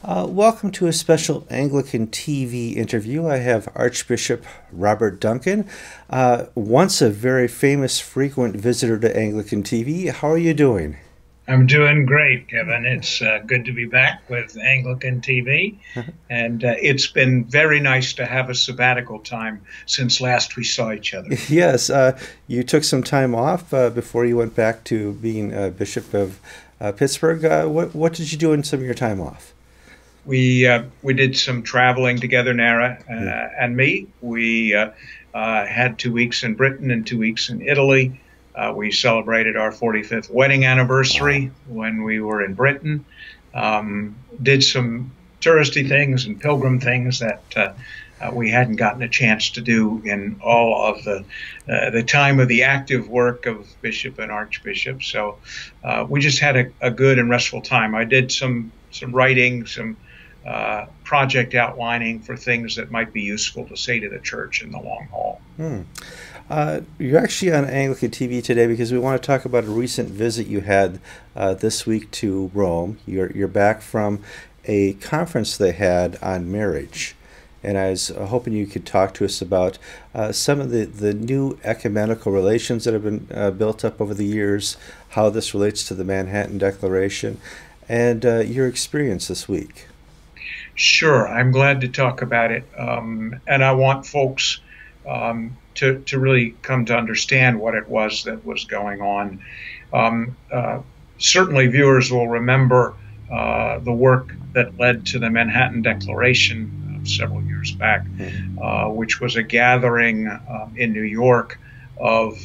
Welcome to a special Anglican TV interview. I have Archbishop Robert Duncan, once a very famous frequent visitor to Anglican TV. How are you doing? I'm doing great, Kevin. It's good to be back with Anglican TV, and it's been very nice to have a sabbatical time since last we saw each other. Yes, you took some time off before you went back to being Bishop of Pittsburgh. What did you do in some of your time off? We did some traveling together, Nara and me. We had 2 weeks in Britain and 2 weeks in Italy. We celebrated our 45th wedding anniversary when we were in Britain. Did some touristy things and pilgrim things that we hadn't gotten a chance to do in all of the time of the active work of bishop and archbishop. So we just had a good and restful time. I did some writing, some project outlining for things that might be useful to say to the church in the long haul. You're actually on Anglican TV today because we want to talk about a recent visit you had this week to Rome. You're back from a conference they had on marriage, and I was hoping you could talk to us about some of the new ecumenical relations that have been built up over the years, how this relates to the Manhattan Declaration, and your experience this week. Sure, I'm glad to talk about it, and I want folks to really come to understand what it was that was going on. Certainly viewers will remember the work that led to the Manhattan Declaration several years back, which was a gathering in New York of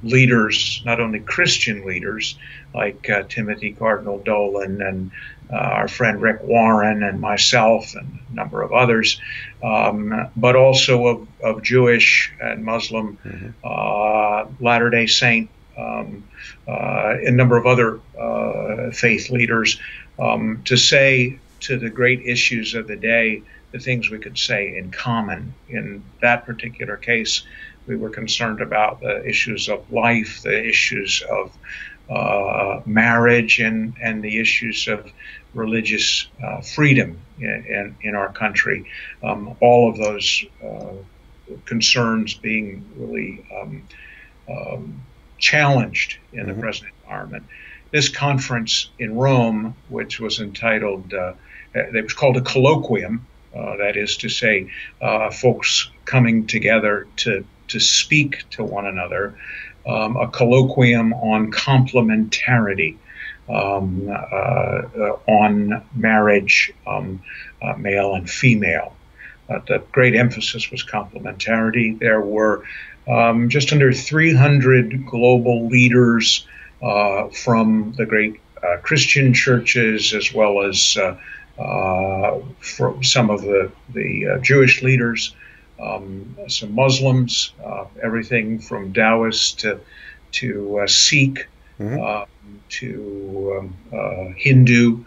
leaders, not only Christian leaders like Timothy Cardinal Dolan and our friend Rick Warren and myself and a number of others, but also of Jewish and Muslim, Latter-day Saint, a number of other faith leaders, to say to the great issues of the day the things we could say in common. In that particular case, we were concerned about the issues of life, the issues of marriage, and the issues of religious freedom in our country. All of those concerns being really challenged in the present environment. This conference in Rome, which was entitled, it was called a Colloquium, that is to say, folks coming together to speak to one another, a colloquium on complementarity, on marriage, male and female. The great emphasis was complementarity. There were just under 300 global leaders from the great Christian churches, as well as from some of the Jewish leaders, some Muslims, everything from Taoist to Sikh, to Hindu.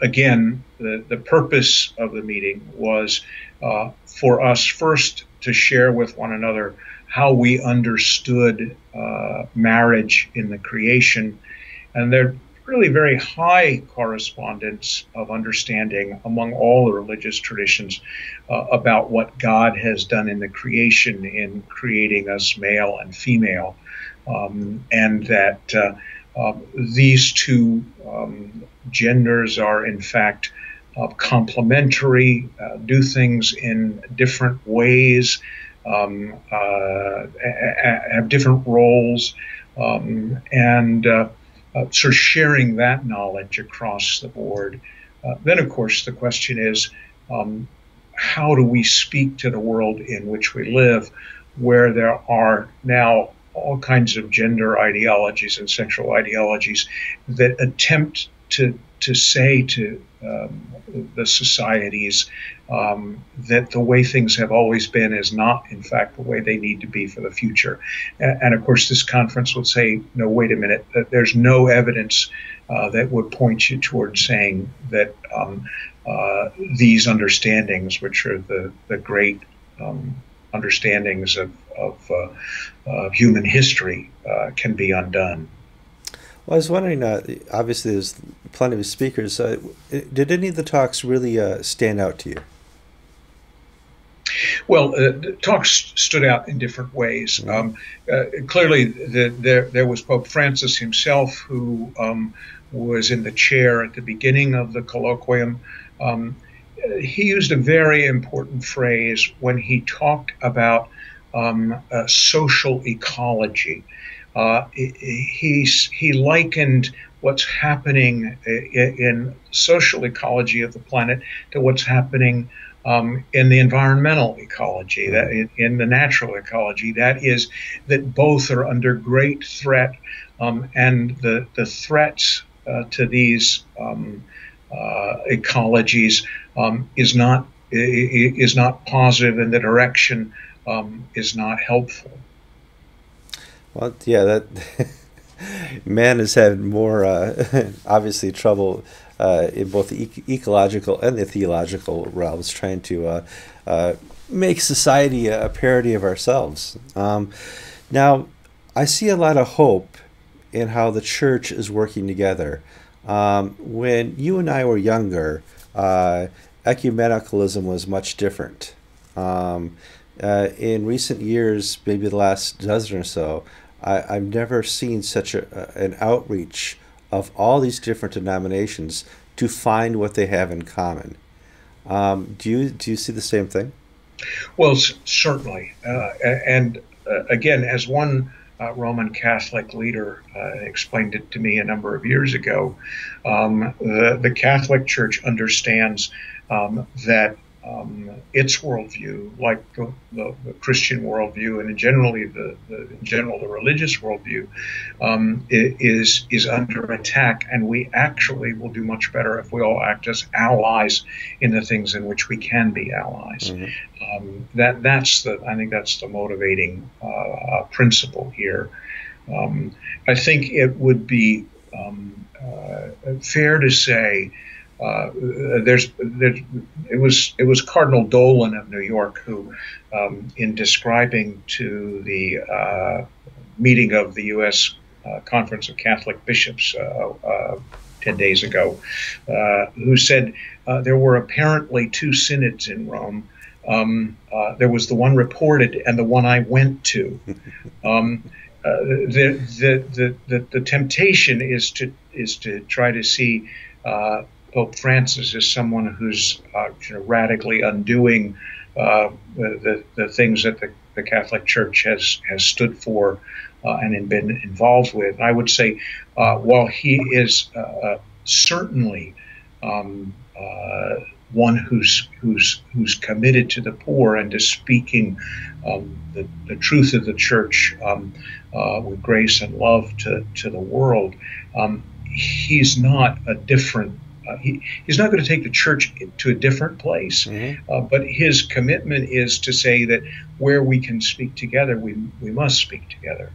Again, the purpose of the meeting was for us first to share with one another how we understood marriage in the creation, and there really very high correspondence of understanding among all the religious traditions about what God has done in the creation in creating us male and female, and that these two genders are in fact complementary, do things in different ways, have different roles, and sort of sharing that knowledge across the board. Then, of course, the question is, how do we speak to the world in which we live, where there are now all kinds of gender ideologies and sexual ideologies that attempt to say to the societies that the way things have always been is not, in fact, the way they need to be for the future. And of course, this conference would say, no, wait a minute, there's no evidence that would point you towards saying that these understandings, which are the great understandings of human history, can be undone. Well, I was wondering, obviously there's plenty of speakers. Did any of the talks really stand out to you? Well, the talks stood out in different ways. Hmm. Clearly, there was Pope Francis himself, who was in the chair at the beginning of the colloquium. Um, he used a very important phrase when he talked about social ecology. He likened what's happening in social ecology of the planet to what's happening in the environmental ecology, that Hmm. in the natural ecology. That is, that both are under great threat, and the threats to these ecologies is not positive, and the direction is not helpful. Well, yeah, that man has had more obviously trouble in both the ecological and the theological realms trying to uh, make society a parody of ourselves. Now, I see a lot of hope in how the church is working together. When you and I were younger, ecumenicalism was much different. Um, in recent years, maybe the last dozen or so, I've never seen such an outreach of all these different denominations to find what they have in common. Do you see the same thing? Well, certainly. And again, as one Roman Catholic leader explained it to me a number of years ago, the Catholic Church understands that its worldview, like the Christian worldview, and generally in general the religious worldview, is under attack, and we actually will do much better if we all act as allies in the things in which we can be allies. Hmm. I think that's the motivating principle here. I think it would be fair to say it was Cardinal Dolan of New York who, in describing to the meeting of the U.S. Conference of Catholic Bishops 10 days ago, who said there were apparently two synods in Rome. There was the one reported and the one I went to. The temptation is to try to see Pope Francis as someone who's radically undoing the things that the Catholic Church has stood for and been involved with. And I would say, while he is certainly one who's committed to the poor and to speaking the truth of the Church with grace and love to the world, he's not a different. He's not going to take the church to a different place, but his commitment is to say that where we can speak together, we must speak together.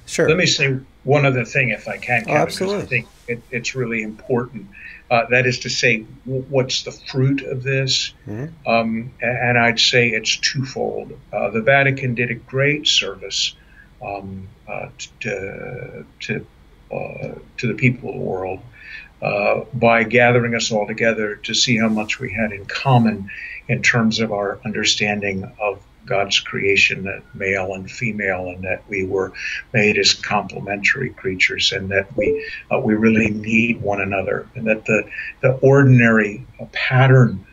Sure. Let me say one other thing, if I can, Kevin, because I Absolutely. think it's really important. That is to say, what's the fruit of this? And I'd say it's twofold. The Vatican did a great service to the people of the world by gathering us all together to see how much we had in common in terms of our understanding of God's creation, that male and female, and that we were made as complementary creatures, and that we really need one another, and that the ordinary pattern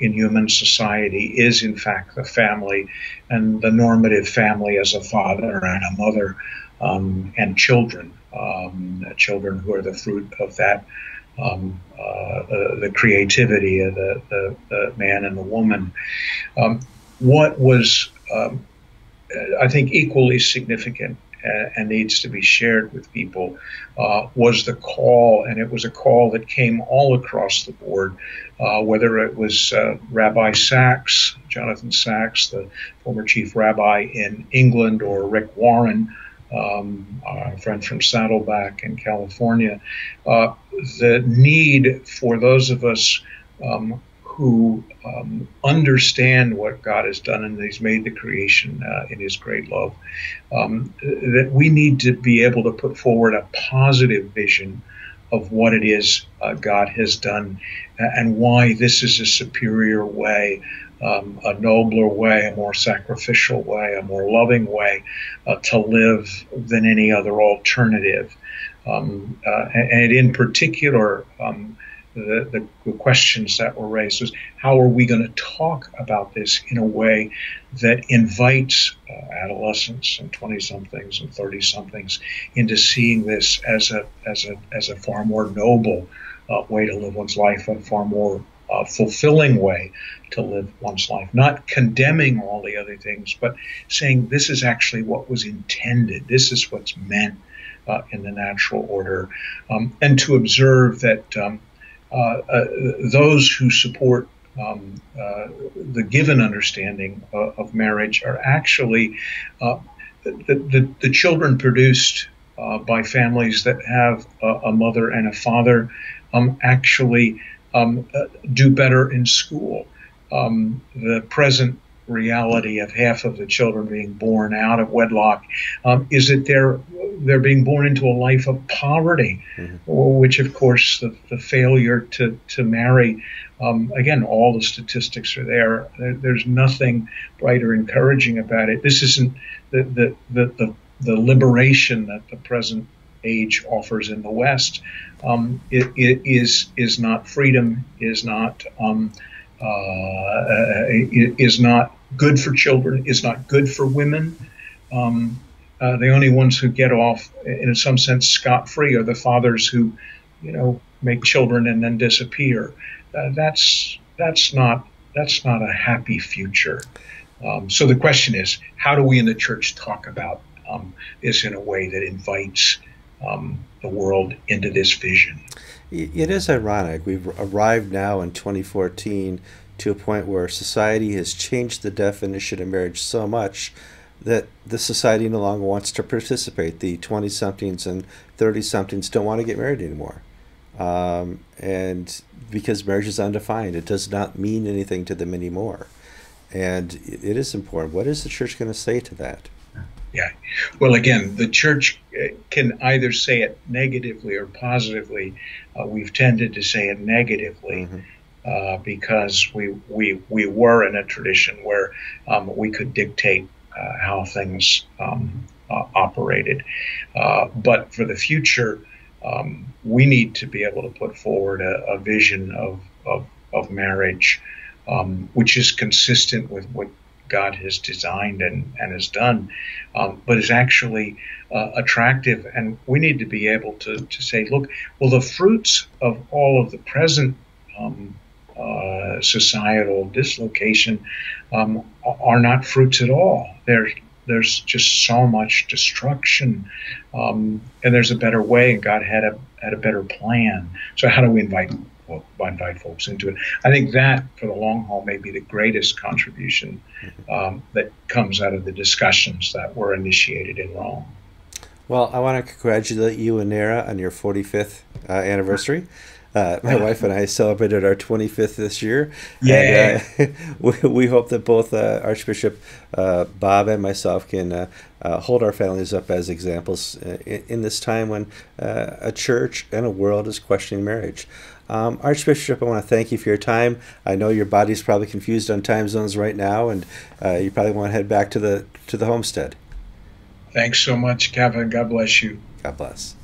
in human society is in fact the family, and the normative family as a father and a mother, and children. Children who are the fruit of that, the creativity of the man and the woman. What was, I think, equally significant and needs to be shared with people was the call, and it was a call that came all across the board, whether it was Rabbi Sachs, Jonathan Sachs, the former chief rabbi in England, or Rick Warren, our friend from Saddleback in California. The need for those of us who understand what God has done and He's made the creation in His great love, that we need to be able to put forward a positive vision of what it is God has done and why this is a superior way, a nobler way, a more sacrificial way, a more loving way to live than any other alternative. And in particular, the questions that were raised was, how are we going to talk about this in a way that invites adolescents and 20-somethings and 30-somethings into seeing this as a far more noble way to live one's life, a far more fulfilling way to live one's life, not condemning all the other things, but saying this is actually what was intended. This is what's meant in the natural order, and to observe that those who support the given understanding of marriage are actually the children produced by families that have a mother and a father actually do better in school. The present reality of half of the children being born out of wedlock is that they're being born into a life of poverty, which of course the failure to marry, again, all the statistics are there. There's nothing bright or encouraging about it. This isn't the liberation that the present age offers in the West. It is not freedom, is not good for children, is not good for women. The only ones who get off, in some sense, scot-free are the fathers who, make children and then disappear. That's not a happy future. So the question is, how do we in the church talk about this in a way that invites the world into this vision? It is ironic. We've arrived now in 2014 to a point where society has changed the definition of marriage so much that the society no longer wants to participate. The 20-somethings and 30-somethings don't want to get married anymore. And because marriage is undefined, it does not mean anything to them anymore. And it is important. What is the church going to say to that? Yeah. Well, again, the church can either say it negatively or positively. We've tended to say it negatively because we were in a tradition where we could dictate how things operated. But for the future, we need to be able to put forward a vision of marriage which is consistent with what God has designed and has done, but is actually attractive. And we need to be able to say, look, well, the fruits of all of the present societal dislocation are not fruits at all. There's just so much destruction, and there's a better way, and God had a better plan. So how do we invite folks into it? I think that, for the long haul, may be the greatest contribution that comes out of the discussions that were initiated in Rome. Well, I want to congratulate you and Nara on your 45th anniversary. My wife and I celebrated our 25th this year. Yeah. And, we hope that both Archbishop Bob and myself can hold our families up as examples in this time when a church and a world is questioning marriage. Archbishop, I want to thank you for your time. I know your body's probably confused on time zones right now, and you probably want to head back to the homestead. Thanks so much, Kevin. God bless you. God bless.